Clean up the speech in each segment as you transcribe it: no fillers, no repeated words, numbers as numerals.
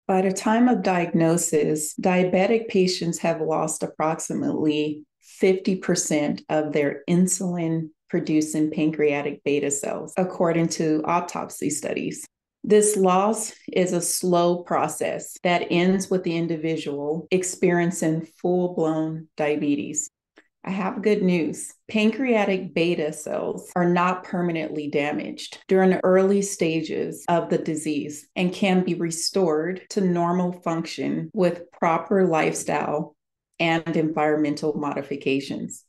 By the time of diagnosis, diabetic patients have lost approximately 50% of their insulin producing pancreatic beta cells, according to autopsy studies. This loss is a slow process that ends with the individual experiencing full-blown diabetes. I have good news. Pancreatic beta cells are not permanently damaged during the early stages of the disease and can be restored to normal function with proper lifestyle and environmental modifications.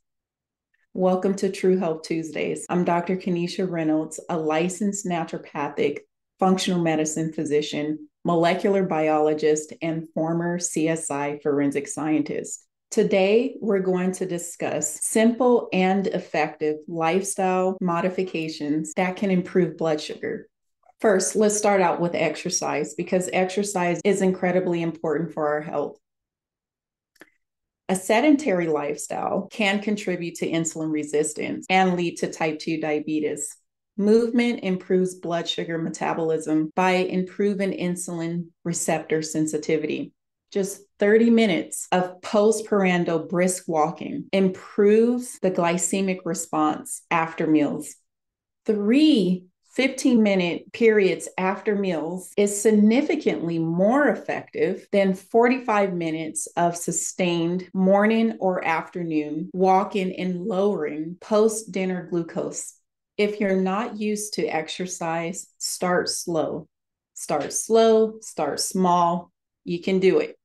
Welcome to True Health Tuesdays. I'm Dr. Kenesha Reynolds, a licensed naturopathic functional medicine physician, molecular biologist, and former CSI forensic scientist. Today, we're going to discuss simple and effective lifestyle modifications that can improve blood sugar. First, let's start out with exercise because exercise is incredibly important for our health. A sedentary lifestyle can contribute to insulin resistance and lead to type 2 diabetes. Movement improves blood sugar metabolism by improving insulin receptor sensitivity. Just 30 minutes of postprandial brisk walking improves the glycemic response after meals. 3 15-minute periods after meals is significantly more effective than 45 minutes of sustained morning or afternoon walking and lowering post-dinner glucose. If you're not used to exercise, start slow. Start slow, start small. You can do it.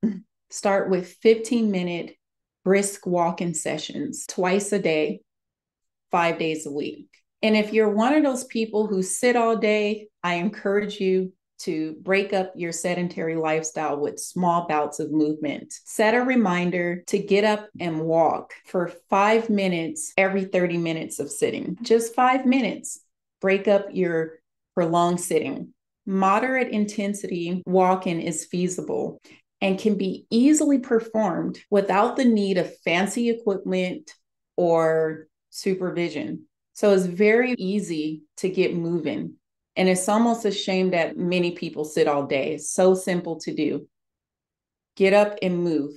Start with 15-minute brisk walking sessions twice a day, 5 days a week. And if you're one of those people who sit all day, I encourage you to break up your sedentary lifestyle with small bouts of movement. Set a reminder to get up and walk for 5 minutes every 30 minutes of sitting. Just 5 minutes. Break up your prolonged sitting. Moderate intensity walking is feasible and can be easily performed without the need of fancy equipment or supervision. So it's very easy to get moving. And it's almost a shame that many people sit all day. It's so simple to do. Get up and move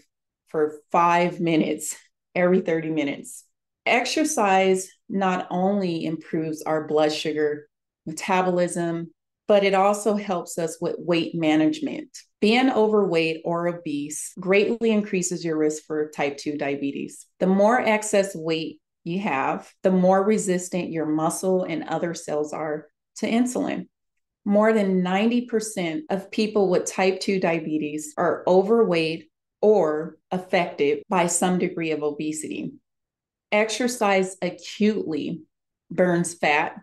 for 5 minutes every 30 minutes. Exercise not only improves our blood sugar metabolism, but it also helps us with weight management. Being overweight or obese greatly increases your risk for type 2 diabetes. The more excess weight you have, the more resistant your muscle and other cells are to insulin. More than 90% of people with type 2 diabetes are overweight or affected by some degree of obesity. Exercise acutely burns fat,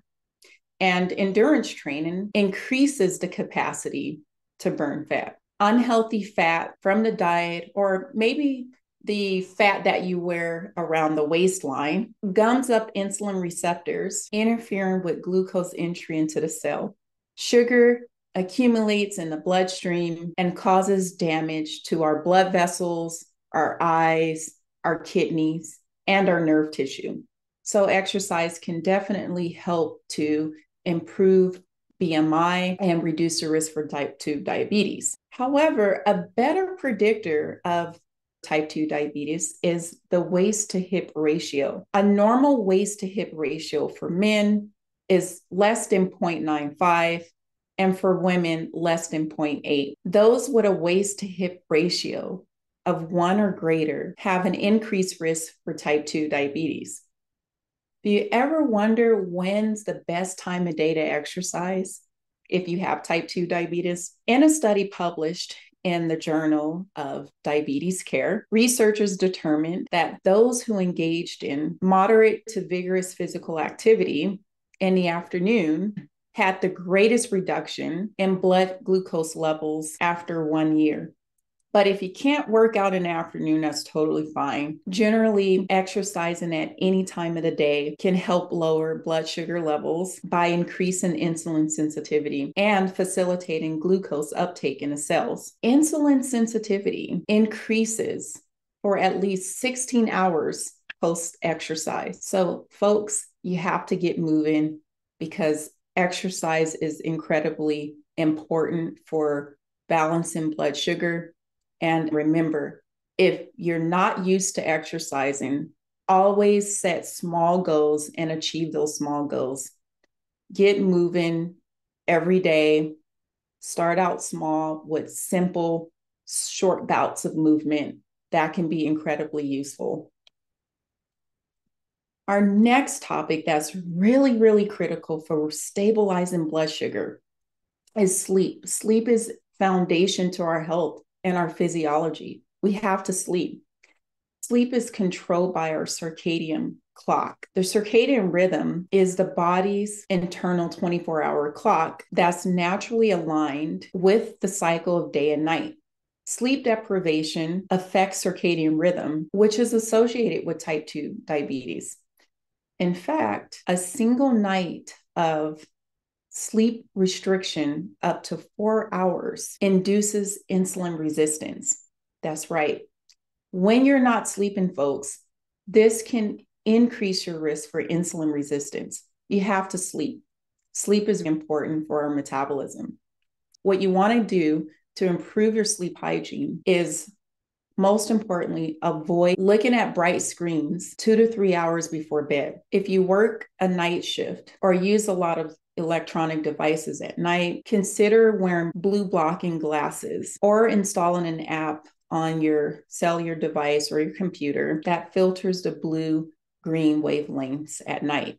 and endurance training increases the capacity to burn fat. Unhealthy fat from the diet, or maybe the fat that you wear around the waistline, gums up insulin receptors, interfering with glucose entry into the cell. Sugar accumulates in the bloodstream and causes damage to our blood vessels, our eyes, our kidneys, and our nerve tissue. So exercise can definitely help to improve BMI and reduce the risk for type 2 diabetes. However, a better predictor of type 2 diabetes is the waist to hip ratio. A normal waist to hip ratio for men is less than 0.95, and for women, less than 0.8. Those with a waist to hip ratio of 1 or greater have an increased risk for type 2 diabetes. Do you ever wonder when's the best time of day to exercise if you have type 2 diabetes? In a study published in the Journal of Diabetes Care, researchers determined that those who engaged in moderate to vigorous physical activity in the afternoon had the greatest reduction in blood glucose levels after 1 year. But if you can't work out in the afternoon, that's totally fine. Generally, exercising at any time of the day can help lower blood sugar levels by increasing insulin sensitivity and facilitating glucose uptake in the cells. Insulin sensitivity increases for at least 16 hours post-exercise. So, folks, you have to get moving because exercise is incredibly important for balancing blood sugar. And remember, if you're not used to exercising, always set small goals and achieve those small goals. Get moving every day. Start out small with simple, short bouts of movement. That can be incredibly useful. Our next topic that's really, really critical for stabilizing blood sugar is sleep. Sleep is foundation to our health and our physiology. We have to sleep. Sleep is controlled by our circadian clock. The circadian rhythm is the body's internal 24-hour clock that's naturally aligned with the cycle of day and night. Sleep deprivation affects circadian rhythm, which is associated with type 2 diabetes. In fact, a single night of sleep restriction up to 4 hours induces insulin resistance. That's right. When you're not sleeping, folks, this can increase your risk for insulin resistance. You have to sleep. Sleep is important for our metabolism. What you want to do to improve your sleep hygiene is, most importantly, avoid looking at bright screens 2 to 3 hours before bed. If you work a night shift or use a lot of electronic devices at night, consider wearing blue blocking glasses or installing an app on your cellular device or your computer that filters the blue-green wavelengths at night.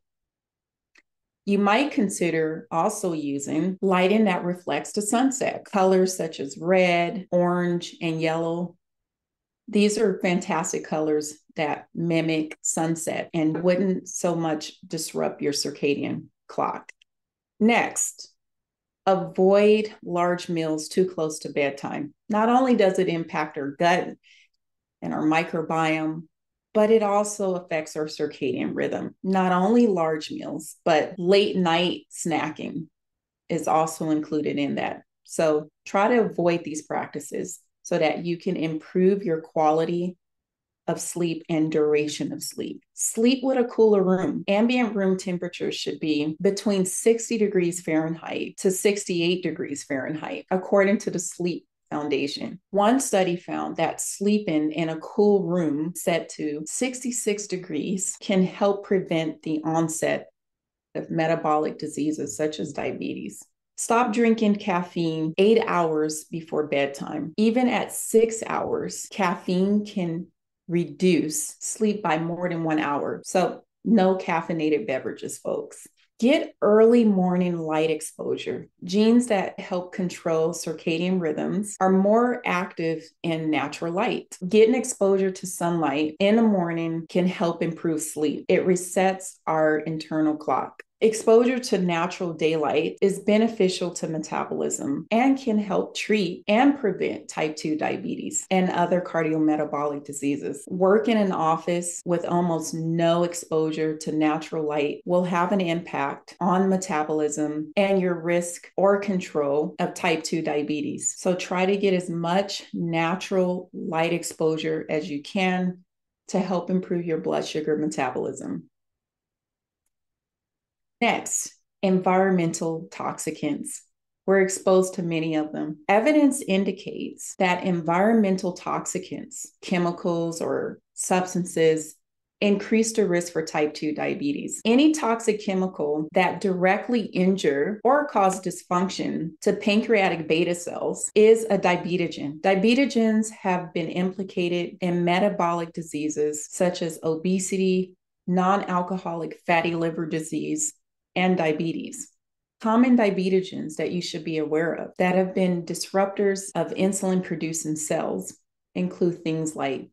You might consider also using lighting that reflects the sunset. Colors such as red, orange, and yellow. These are fantastic colors that mimic sunset and wouldn't so much disrupt your circadian clock. Next, avoid large meals too close to bedtime. Not only does it impact our gut and our microbiome, but it also affects our circadian rhythm. Not only large meals, but late night snacking is also included in that. So try to avoid these practices so that you can improve your quality of sleep and duration of sleep. Sleep with a cooler room. Ambient room temperature should be between 60 degrees Fahrenheit to 68 degrees Fahrenheit, according to the Sleep Foundation. One study found that sleeping in a cool room set to 66 degrees can help prevent the onset of metabolic diseases such as diabetes. Stop drinking caffeine 8 hours before bedtime. Even at 6 hours, caffeine can reduce sleep by more than 1 hour. So no caffeinated beverages, folks. Get early morning light exposure. Genes that help control circadian rhythms are more active in natural light. Getting exposure to sunlight in the morning can help improve sleep. It resets our internal clock. Exposure to natural daylight is beneficial to metabolism and can help treat and prevent type 2 diabetes and other cardiometabolic diseases. Work in an office with almost no exposure to natural light will have an impact on metabolism and your risk or control of type 2 diabetes. So try to get as much natural light exposure as you can to help improve your blood sugar metabolism. Next, environmental toxicants. We're exposed to many of them. Evidence indicates that environmental toxicants, chemicals or substances, increase the risk for type 2 diabetes. Any toxic chemical that directly injure or cause dysfunction to pancreatic beta cells is a diabetogen. Diabetogens have been implicated in metabolic diseases such as obesity, non-alcoholic fatty liver disease, and diabetes. Common diabetogens that you should be aware of that have been disruptors of insulin-producing cells include things like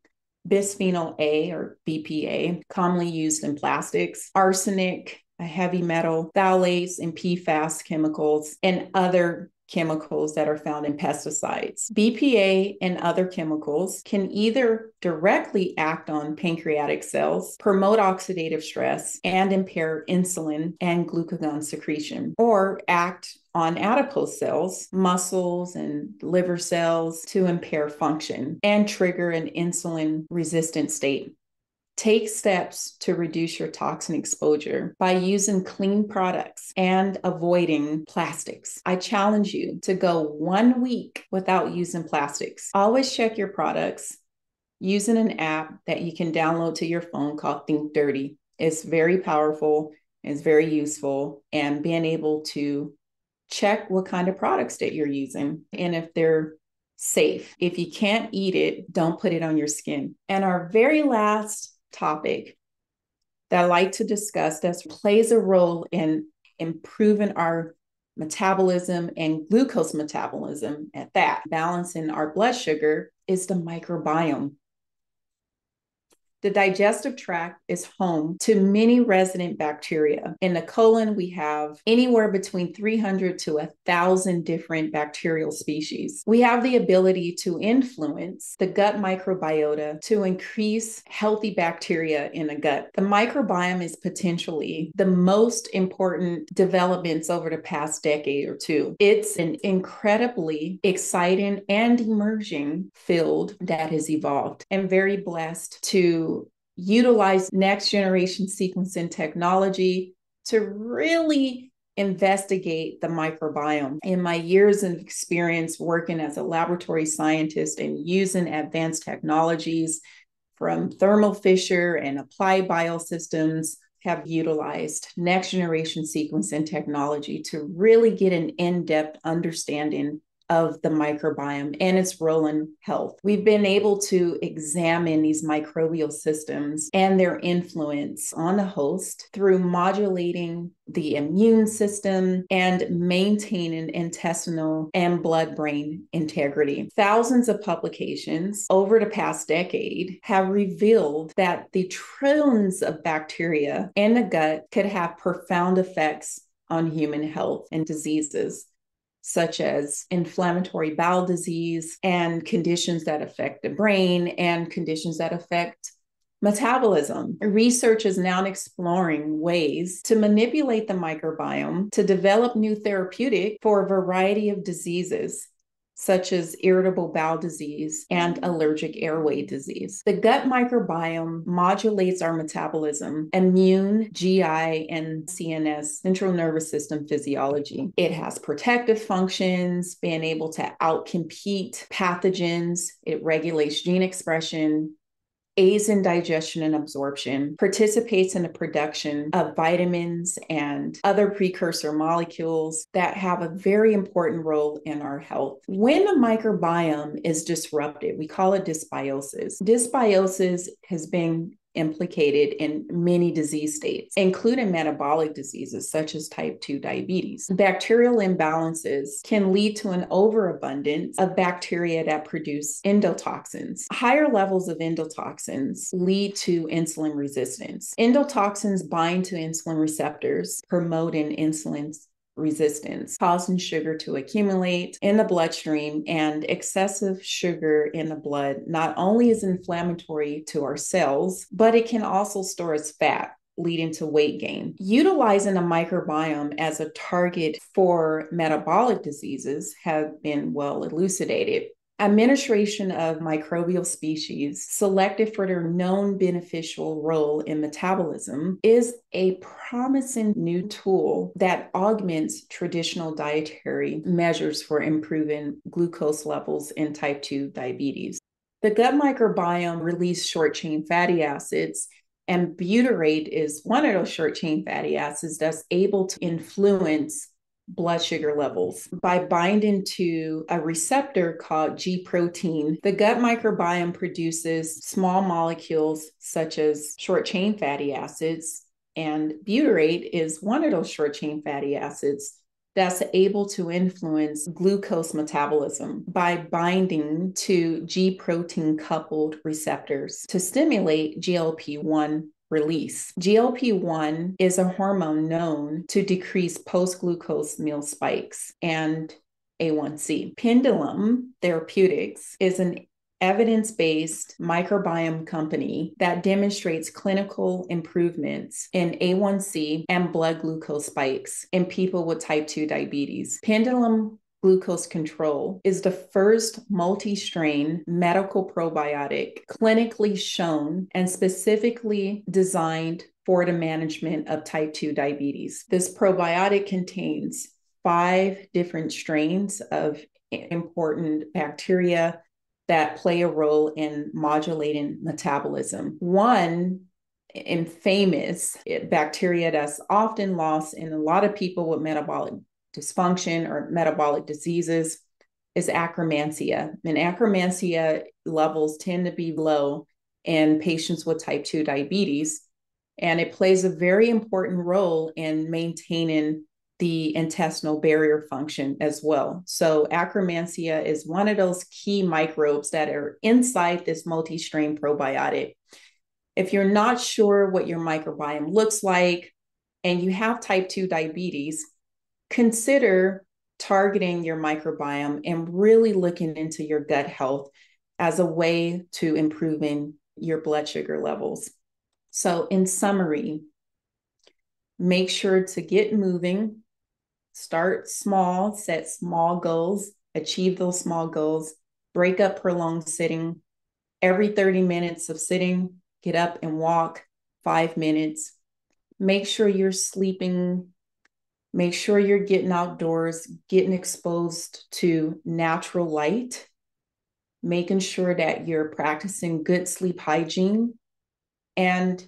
bisphenol A or BPA, commonly used in plastics, arsenic, a heavy metal, phthalates, and PFAS chemicals, and other chemicals that are found in pesticides. BPA and other chemicals can either directly act on pancreatic cells, promote oxidative stress, and impair insulin and glucagon secretion, or act on adipose cells, muscles, and liver cells to impair function and trigger an insulin-resistant state. Take steps to reduce your toxin exposure by using clean products and avoiding plastics. I challenge you to go 1 week without using plastics. Always check your products using an app that you can download to your phone called Think Dirty. It's very powerful, it's very useful, and being able to check what kind of products that you're using and if they're safe. If you can't eat it, don't put it on your skin. And our very last topic that I like to discuss that plays a role in improving our metabolism and glucose metabolism at that, balancing our blood sugar, is the microbiome. The digestive tract is home to many resident bacteria. In the colon, we have anywhere between 300 to 1,000 different bacterial species. We have the ability to influence the gut microbiota to increase healthy bacteria in the gut. The microbiome is potentially the most important developments over the past decade or two. It's an incredibly exciting and emerging field that has evolved. I'm very blessed to utilize next generation sequencing technology to really investigate the microbiome. In my years of experience working as a laboratory scientist and using advanced technologies from Thermo Fisher and Applied Biosystems, have utilized next generation sequencing technology to really get an in-depth understanding of the microbiome and its role in health. We've been able to examine these microbial systems and their influence on the host through modulating the immune system and maintaining intestinal and blood-brain integrity. Thousands of publications over the past decade have revealed that the trillions of bacteria in the gut could have profound effects on human health and diseases, such as inflammatory bowel disease and conditions that affect the brain and conditions that affect metabolism. Research is now exploring ways to manipulate the microbiome to develop new therapeutics for a variety of diseases, such as irritable bowel disease and allergic airway disease. The gut microbiome modulates our metabolism, immune, GI, and CNS, central nervous system physiology. It has protective functions, being able to outcompete pathogens. It regulates gene expression, aids in digestion and absorption, participates in the production of vitamins and other precursor molecules that have a very important role in our health. When the microbiome is disrupted, we call it dysbiosis. Dysbiosis has been implicated in many disease states, including metabolic diseases such as type 2 diabetes. Bacterial imbalances can lead to an overabundance of bacteria that produce endotoxins. Higher levels of endotoxins lead to insulin resistance. Endotoxins bind to insulin receptors, promoting insulin resistance, causing sugar to accumulate in the bloodstream, and excessive sugar in the blood not only is inflammatory to our cells, but it can also store as fat, leading to weight gain. Utilizing the microbiome as a target for metabolic diseases have been well elucidated. Administration of microbial species selected for their known beneficial role in metabolism is a promising new tool that augments traditional dietary measures for improving glucose levels in type 2 diabetes. The gut microbiome releases short-chain fatty acids, and butyrate is one of those short-chain fatty acids that's able to influence blood sugar levels. By binding to a receptor called G protein, the gut microbiome produces small molecules such as short-chain fatty acids, and butyrate is one of those short-chain fatty acids that's able to influence glucose metabolism by binding to G protein coupled receptors to stimulate GLP-1 release. GLP-1 is a hormone known to decrease post-glucose meal spikes and A1C. Pendulum Therapeutics is an evidence-based microbiome company that demonstrates clinical improvements in A1C and blood glucose spikes in people with type 2 diabetes. Pendulum glucose control is the first multi-strain medical probiotic clinically shown and specifically designed for the management of type 2 diabetes. This probiotic contains 5 different strains of important bacteria that play a role in modulating metabolism. One infamous bacteria that's often lost in a lot of people with metabolic dysfunction or metabolic diseases is Akkermansia. And Akkermansia levels tend to be low in patients with type 2 diabetes. And it plays a very important role in maintaining the intestinal barrier function as well. So Akkermansia is one of those key microbes that are inside this multi-strain probiotic. If you're not sure what your microbiome looks like and you have type 2 diabetes, consider targeting your microbiome and really looking into your gut health as a way to improving your blood sugar levels. So in summary, make sure to get moving, start small, set small goals, achieve those small goals, break up prolonged sitting. Every 30 minutes of sitting, get up and walk 5 minutes. Make sure you're sleeping. Make sure you're getting outdoors, getting exposed to natural light, making sure that you're practicing good sleep hygiene, and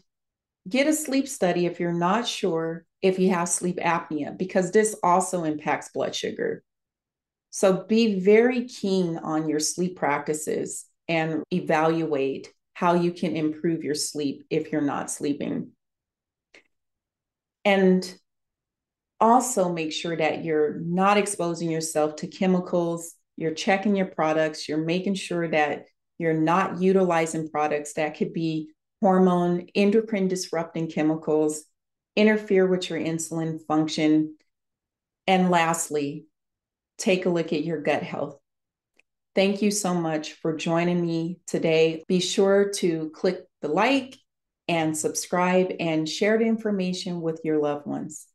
get a sleep study if you're not sure if you have sleep apnea, because this also impacts blood sugar. So be very keen on your sleep practices and evaluate how you can improve your sleep if you're not sleeping. And also make sure that you're not exposing yourself to chemicals, you're checking your products, you're making sure that you're not utilizing products that could be hormone, endocrine disrupting chemicals, interfere with your insulin function. And lastly, take a look at your gut health. Thank you so much for joining me today. Be sure to click the like and subscribe and share the information with your loved ones.